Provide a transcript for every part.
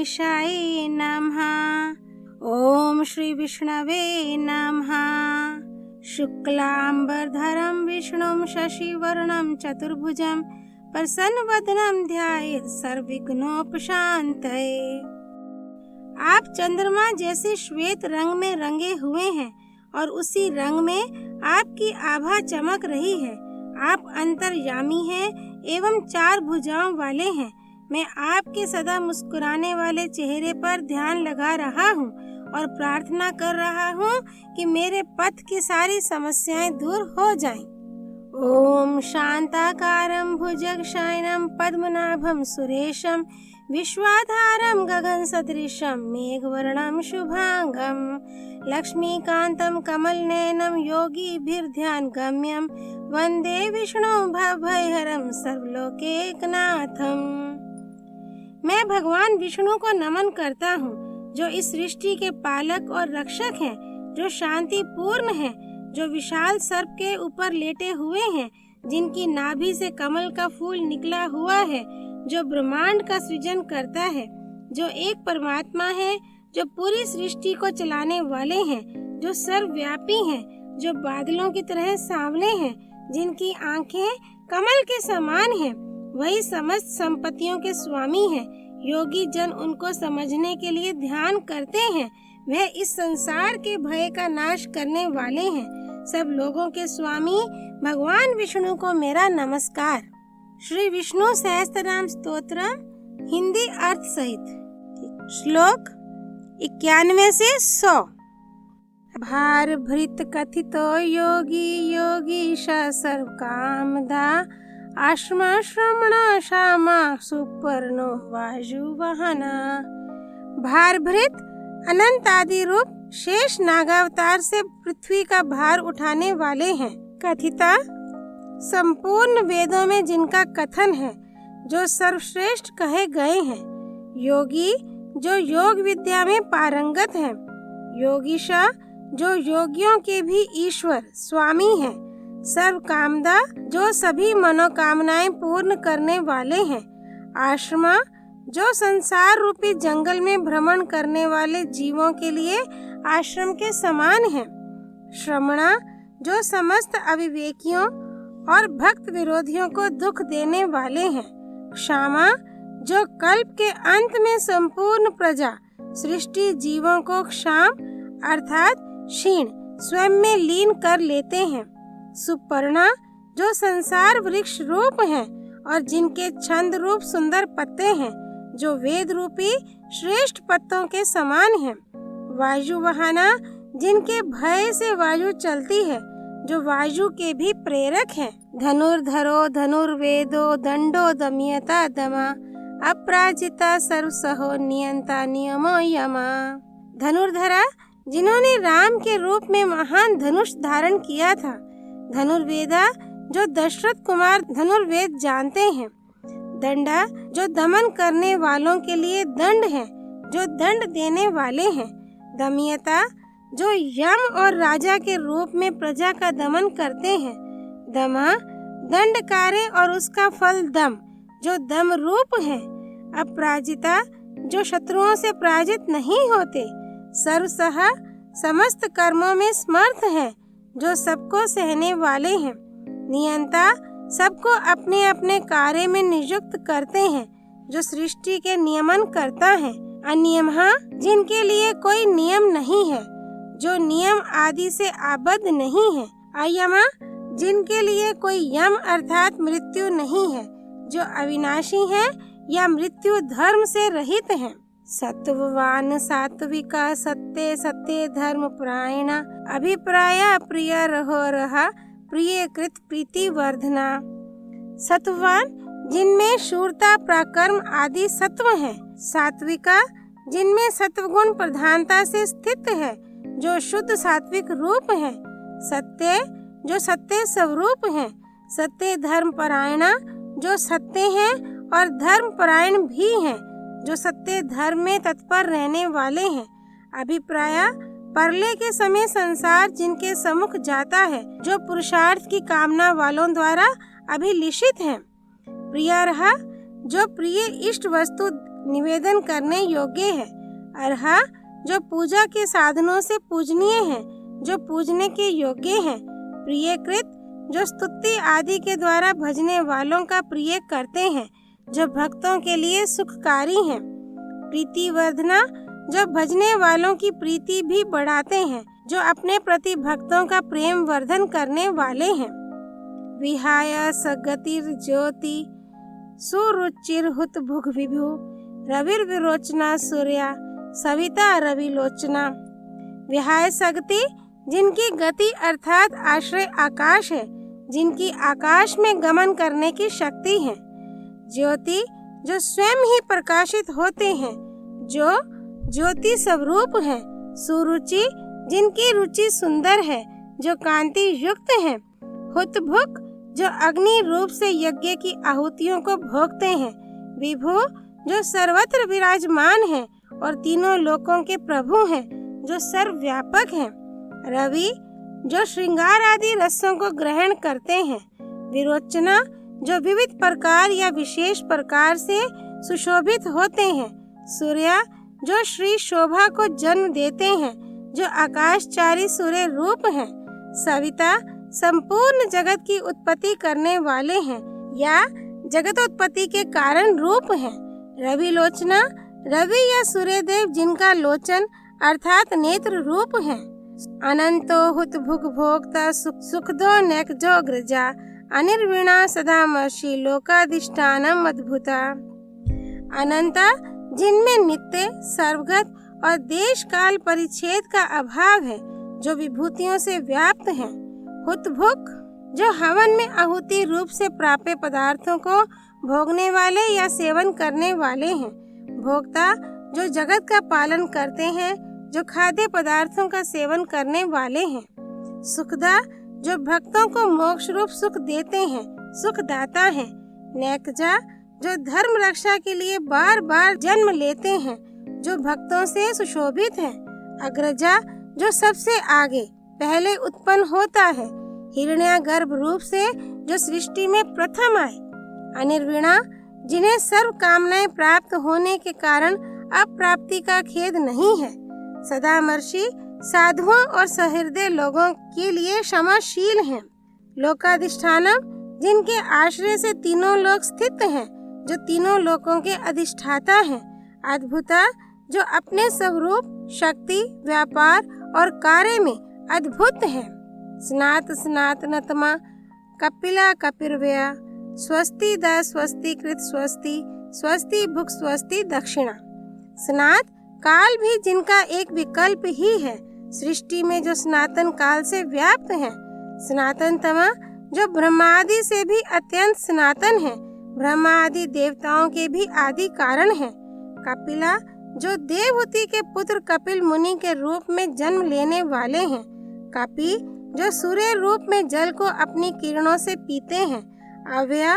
गणेशाय नमः। ओम श्री विष्णवे नमः। शुक्लांबरधरं विष्णुं शशिवर्णं चतुर्भुजं प्रसन्नवदनं ध्यायेत् सर्वविघ्नोपशान्तये। आप चंद्रमा जैसे श्वेत रंग में रंगे हुए हैं और उसी रंग में आपकी आभा चमक रही है। आप अंतर्यामी हैं एवं 4 भुजाओं वाले हैं। मैं आपके सदा मुस्कुराने वाले चेहरे पर ध्यान लगा रहा हूँ और प्रार्थना कर रहा हूँ कि मेरे पथ की सारी समस्याएं दूर हो जाएं। ओम शांताकारं भुजगशयनं पद्मनाभं सुरेशं विश्वाधारं गगन सदृशं मेघवर्णं शुभांगं लक्ष्मीकान्तं कमलनयनं योगिभिर्ध्यानगम्यं वन्दे विष्णु भवभयहरं सर्वलोकैकनाथं। मैं भगवान विष्णु को नमन करता हूँ जो इस सृष्टि के पालक और रक्षक हैं, जो शांति पूर्ण हैं, जो विशाल सर्प के ऊपर लेटे हुए हैं, जिनकी नाभि से कमल का फूल निकला हुआ है, जो ब्रह्मांड का सृजन करता है, जो एक परमात्मा है, जो पूरी सृष्टि को चलाने वाले हैं, जो सर्वव्यापी हैं, जो बादलों की तरह सांवले हैं, जिनकी आंखें कमल के समान हैं, वही समस्त संपत्तियों के स्वामी हैं। योगी जन उनको समझने के लिए ध्यान करते हैं। वह इस संसार के भय का नाश करने वाले हैं। सब लोगों के स्वामी भगवान विष्णु को मेरा नमस्कार। श्री विष्णु सहस्त्रनाम स्तोत्र हिंदी अर्थ सहित। श्लोक 91 से 100। भार भृत कथितो योगी योगीश सर्व कामदा आश्रमा श्रमणा श्यामा सुपर्णो वायुवाहना। भारभृत अनंत आदि रूप शेष नागावतार से पृथ्वी का भार उठाने वाले हैं। कथिता संपूर्ण वेदों में जिनका कथन है, जो सर्वश्रेष्ठ कहे गए हैं। योगी जो योग विद्या में पारंगत हैं। योगीशा जो योगियों के भी ईश्वर स्वामी हैं। सर्व कामदा जो सभी मनोकामनाएं पूर्ण करने वाले हैं। आश्रमा जो संसार रूपी जंगल में भ्रमण करने वाले जीवों के लिए आश्रम के समान है। श्रमणा जो समस्त अविवेकियों और भक्त विरोधियों को दुख देने वाले हैं। क्षमा जो कल्प के अंत में संपूर्ण प्रजा सृष्टि जीवों को क्षाम अर्थात क्षीण स्वयं में लीन कर लेते हैं। सुपर्णा जो संसार वृक्ष रूप हैं और जिनके छंद रूप सुंदर पत्ते हैं, जो वेद रूपी श्रेष्ठ पत्तों के समान हैं। वायुवाहना जिनके भय से वायु चलती है, जो वायु के भी प्रेरक हैं। धनुर्धरो धनुर्वेदो दंडो दमयता दमा अपराजिता सर्वसहो नियंता नियमो यमा। धनुर्धरा जिन्होंने राम के रूप में महान धनुष धारण किया था। धनुर्वेदा जो दशरथ कुमार धनुर्वेद जानते हैं। दंडा जो दमन करने वालों के लिए दंड है, जो दंड देने वाले हैं। दमयता जो यम और राजा के रूप में प्रजा का दमन करते हैं। दमा दंड कार्य और उसका फल दम जो दम रूप है। अपराजिता जो शत्रुओं से पराजित नहीं होते। सर्वसहा समस्त कर्मों में समर्थ है, जो सबको सहने वाले हैं। नियंता सबको अपने अपने कार्य में नियुक्त करते हैं, जो सृष्टि के नियमन करता है। अनियमः जिनके लिए कोई नियम नहीं है, जो नियम आदि से आबद्ध नहीं है। अयमा जिनके लिए कोई यम अर्थात मृत्यु नहीं है, जो अविनाशी है या मृत्यु धर्म से रहित है। सत्ववान सात्विका सत्य सत्य धर्म परायण अभिप्राय प्रिय रहो रहा प्रिय कृत प्रीति वर्धना। सत्ववान जिनमें शूरता पराक्रम आदि सत्व है। सात्विका जिनमें सत्वगुण प्रधानता से स्थित है, जो शुद्ध सात्विक रूप है। सत्य जो सत्य स्वरूप है। सत्य धर्म परायणा जो सत्य हैं और धर्म परायण भी हैं, जो सत्य धर्म में तत्पर रहने वाले हैं। अभिप्राय परले के समय संसार जिनके सम्मुख जाता है, जो पुरुषार्थ की कामना वालों द्वारा अभिलिषित है। प्रिय रहा जो प्रिय इष्ट वस्तु निवेदन करने योग्य है। अर्हा जो पूजा के साधनों से पूजनीय है, जो पूजने के योग्य है। प्रियकृत जो स्तुति आदि के द्वारा भजने वालों का प्रिय करते हैं, जो भक्तों के लिए सुखकारी हैं। प्रीतिवर्धना जो भजने वालों की प्रीति भी बढ़ाते हैं, जो अपने प्रति भक्तों का प्रेम वर्धन करने वाले हैं। विहाय सगतिर ज्योति सुरुचिर्हुत भुग विभु रविर्विरोचना सूर्या सविता रविलोचना। विहाय सगति जिनकी गति अर्थात आश्रय आकाश है, जिनकी आकाश में गमन करने की शक्ति है। ज्योति जो स्वयं ही प्रकाशित होते हैं, जो ज्योति स्वरूप है। सुरुचि जिनकी रुचि सुंदर है, जो कांति युक्त है। हुतभुक जो अग्नि रूप से यज्ञ की आहुतियों को भोगते हैं। विभु जो सर्वत्र विराजमान है और तीनों लोकों के प्रभु हैं, जो सर्वव्यापक हैं। रवि जो श्रृंगार आदि रसों को ग्रहण करते हैं। विरोचना जो विविध प्रकार या विशेष प्रकार से सुशोभित होते हैं। सूर्य जो श्री शोभा को जन्म देते हैं, जो आकाशचारी सूर्य रूप हैं। सविता संपूर्ण जगत की उत्पत्ति करने वाले हैं या जगतोत्पत्ति के कारण रूप हैं। रविलोचना रवि या सूर्यदेव जिनका लोचन अर्थात नेत्र रूप है। अनंतो हुत भुग भोक्ता सुखदो नेकजो ग्रजा अनिर्विणा सदामर्षि लोकाधिष्ठानम अद्भुता। अनंता जिनमें नित्य सर्वगत और देश काल परिच्छेद का अभाव है, जो विभूतियों से व्याप्त हैं। हुतभुक जो हवन में आहुति रूप से प्राप्य पदार्थों को भोगने वाले या सेवन करने वाले हैं। भोक्ता जो जगत का पालन करते हैं, जो खाद्य पदार्थों का सेवन करने वाले हैं। सुखदा जो भक्तों को मोक्ष रूप सुख देते हैं, सुखदाता है। नेकजा जो धर्म रक्षा के लिए बार बार जन्म लेते हैं, जो भक्तों से सुशोभित है। अग्रजा जो सबसे आगे पहले उत्पन्न होता है, हिरण्यागर्भ रूप से जो सृष्टि में प्रथम आए। अनिर्विणा जिन्हें सर्व कामनाएं प्राप्त होने के कारण अप्राप्ति का खेद नहीं है। सदामर्षि साधुओं और सहृदय लोगों के लिए क्षमाशील हैं। लोकाधिष्ठानम जिनके आश्रय से तीनों लोक स्थित हैं, जो तीनों लोकों के अधिष्ठाता हैं। अद्भुता जो अपने स्वरूप शक्ति व्यापार और कार्य में अद्भुत है। स्नात स्नातनतमा कपिला कपिर्व्या स्वस्ति द स्वस्ति कृत स्वस्ति स्वस्ति भुक स्वस्ति दक्षिणा। स्नात काल भी जिनका एक विकल्प ही है, सृष्टि में जो सनातन काल से व्याप्त है। सनातनतमा जो ब्रह्मादि से भी अत्यंत सनातन है, ब्रह्मा आदि देवताओं के भी आदि कारण है। कपिला जो देवहूति के पुत्र कपिल मुनि के रूप में जन्म लेने वाले हैं। कपि जो सूर्य रूप में जल को अपनी किरणों से पीते हैं। अव्यय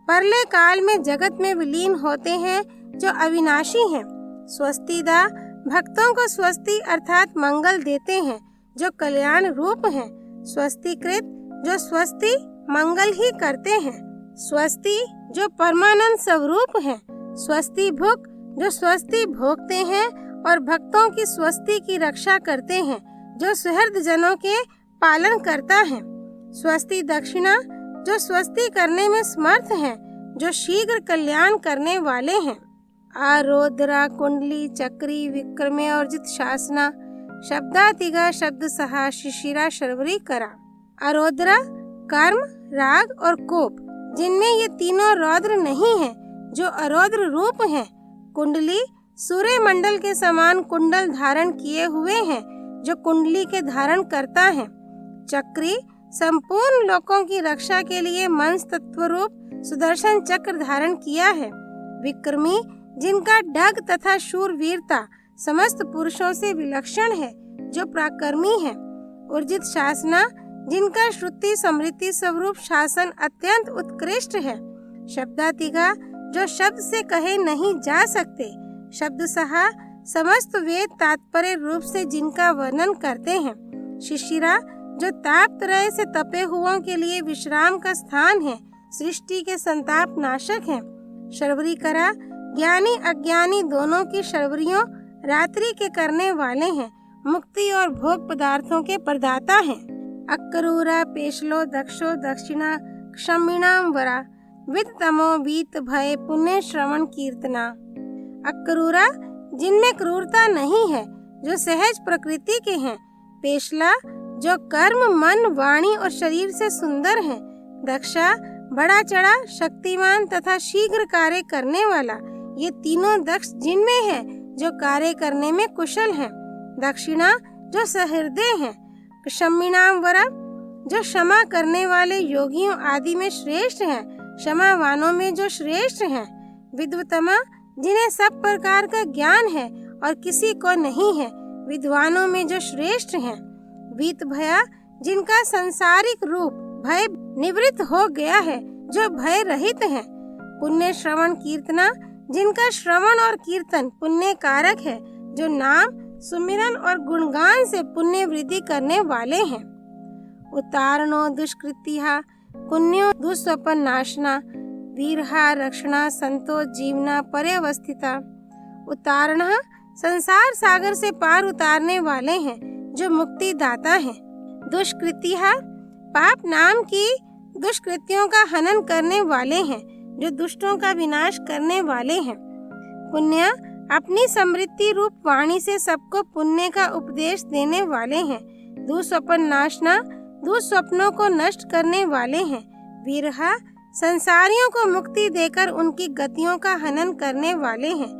परले काल में जगत में विलीन होते हैं, जो अविनाशी हैं। स्वस्तिदा भक्तों को स्वस्ति अर्थात मंगल देते हैं, जो कल्याण रूप हैं। स्वस्तिकृत जो स्वस्ति मंगल ही करते हैं। स्वस्ति जो परमानंद स्वरूप है। स्वस्ति भुक जो स्वस्ति भोगते हैं और भक्तों की स्वस्ति की रक्षा करते हैं, जो सुहृद जनों के पालन करता है। स्वस्ति दक्षिणा जो स्वस्ति करने में समर्थ हैं, जो शीघ्र कल्याण करने वाले हैं। आरोद्रा कुंडली चक्री विक्रमे और जित शासना शब्दातिगा शब्द सहा शिशिरा शर्वरी करा। आरोद्रा कर्म राग और कोप जिनमें ये तीनों रौद्र नहीं है, जो अरौद्र रूप हैं। कुंडली सूर्य मंडल के समान कुंडल धारण किए हुए हैं, जो कुंडली के धारण करता है। चक्री संपूर्ण लोकों की रक्षा के लिए मंस तत्व रूप सुदर्शन चक्र धारण किया है। विक्रमी जिनका डग तथा शूरवीरता समस्त पुरुषों से विलक्षण है, जो पराक्रमी है। उर्जित शासना जिनका श्रुति समृद्धि स्वरूप शासन अत्यंत उत्कृष्ट है। शब्दातिगा जो शब्द से कहे नहीं जा सकते। शब्द सहा समस्त वेद तात्पर्य रूप से जिनका वर्णन करते हैं। शिशिरा जो ताप त्रय से तपे हुओं के लिए विश्राम का स्थान है, सृष्टि के संताप नाशक है। शर्वरी करा ज्ञानी अज्ञानी दोनों की शर्वरियों रात्रि के करने वाले हैं, मुक्ति और भोग पदार्थों के प्रदाता हैं। अक्रूरा पेशलो दक्षो दक्षिणा क्षमिणाम वरा वित्तमो वीत भय पुण्य श्रवण कीर्तना। अक्रूरा जिनमें क्रूरता नहीं है, जो सहज प्रकृति के हैं। पेशला जो कर्म मन वाणी और शरीर से सुंदर हैं। दक्षा बड़ा चढ़ा शक्तिमान तथा शीघ्र कार्य करने वाला। ये तीनों दक्ष जिनमें है, जो कार्य करने में कुशल हैं। दक्षिणा जो सहृदय हैं। क्षमिणाम वरा जो क्षमा करने वाले योगियों आदि में श्रेष्ठ हैं, क्षमावानों में जो श्रेष्ठ हैं। विद्वतमा जिन्हें सब प्रकार का ज्ञान है और किसी को नहीं है, विद्वानों में जो श्रेष्ठ हैं। वीत भया जिनका संसारिक रूप भय निवृत्त हो गया है, जो भय रहित हैं। पुण्य श्रवण कीर्तना जिनका श्रवण और कीर्तन पुण्य कारक है, जो नाम सुमिरन और गुणगान से पुण्य वृद्धि करने वाले हैं। उतारणो दुष्कृतिहा पुण्यो दुस्वपन नाशना वीरहा रक्षणा संतो जीवना पर्यवस्थिता। उतारणा संसार सागर से पार उतारने वाले हैं, जो मुक्ति दाता हैं। दुष्कृतिहा पाप नाम की दुष्कृतियों का हनन करने वाले हैं, जो दुष्टों का विनाश करने वाले हैं। पुण्य अपनी समृद्धि रूप वाणी से सबको पुण्य का उपदेश देने वाले हैं। दुस्वपन नाशना दुस्वप्नों को नष्ट करने वाले हैं। वीरहा संसारियों को मुक्ति देकर उनकी गतियों का हनन करने वाले हैं।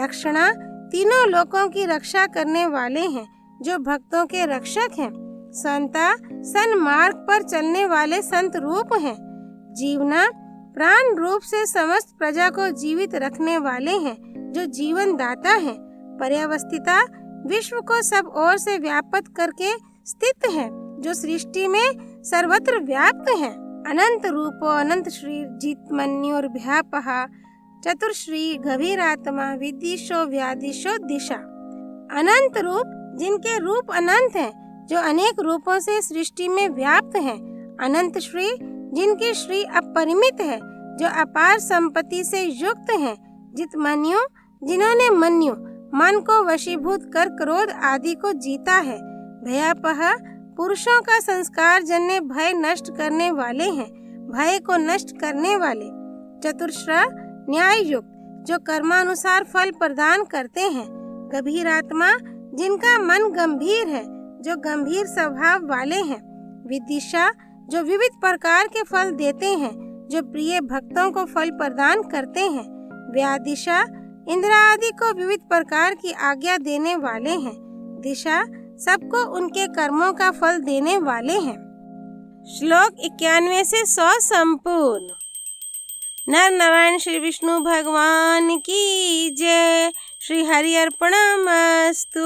रक्षणा तीनों लोकों की रक्षा करने वाले हैं, जो भक्तों के रक्षक हैं। संता सन्मार्ग पर चलने वाले संत रूप हैं। जीवना प्राण रूप से समस्त प्रजा को जीवित रखने वाले हैं, जो जीवन दाता हैं। पर्यवस्थिता विश्व को सब ओर से व्याप्त करके स्थित है, जो सृष्टि में सर्वत्र व्याप्त है। अनंत रूपो अनंत श्री जितमन्युर्भ्यापहा चतुर्श्री गभीरात्मा विदिशो व्यादिशो दिशा। अनंत रूप जिनके रूप अनंत हैं, जो अनेक रूपों से सृष्टि में व्याप्त हैं। अनंत श्री जिनकी श्री अपरिमित है, जो अपार संपत्ति से युक्त हैं। जितमन्यु जिन्होंने मन्यु मन को वशीभूत कर क्रोध आदि को जीता है। भयापह पुरुषों का संस्कार जन्य भय नष्ट करने वाले हैं, भय को नष्ट करने वाले। चतुर्श्रा न्याय युक्त जो कर्मानुसार फल प्रदान करते हैं। गंभीर आत्मा जिनका मन गंभीर है, जो गंभीर स्वभाव वाले हैं। विदिशा जो विविध प्रकार के फल देते हैं, जो प्रिय भक्तों को फल प्रदान करते हैं। व्यादिशा इंद्र आदि को विविध प्रकार की आज्ञा देने वाले हैं। दिशा सबको उनके कर्मों का फल देने वाले हैं। श्लोक 91 से 100 संपूर्ण। नर नारायण श्री विष्णु भगवान की जय। श्री हरि अर्पणमस्तु।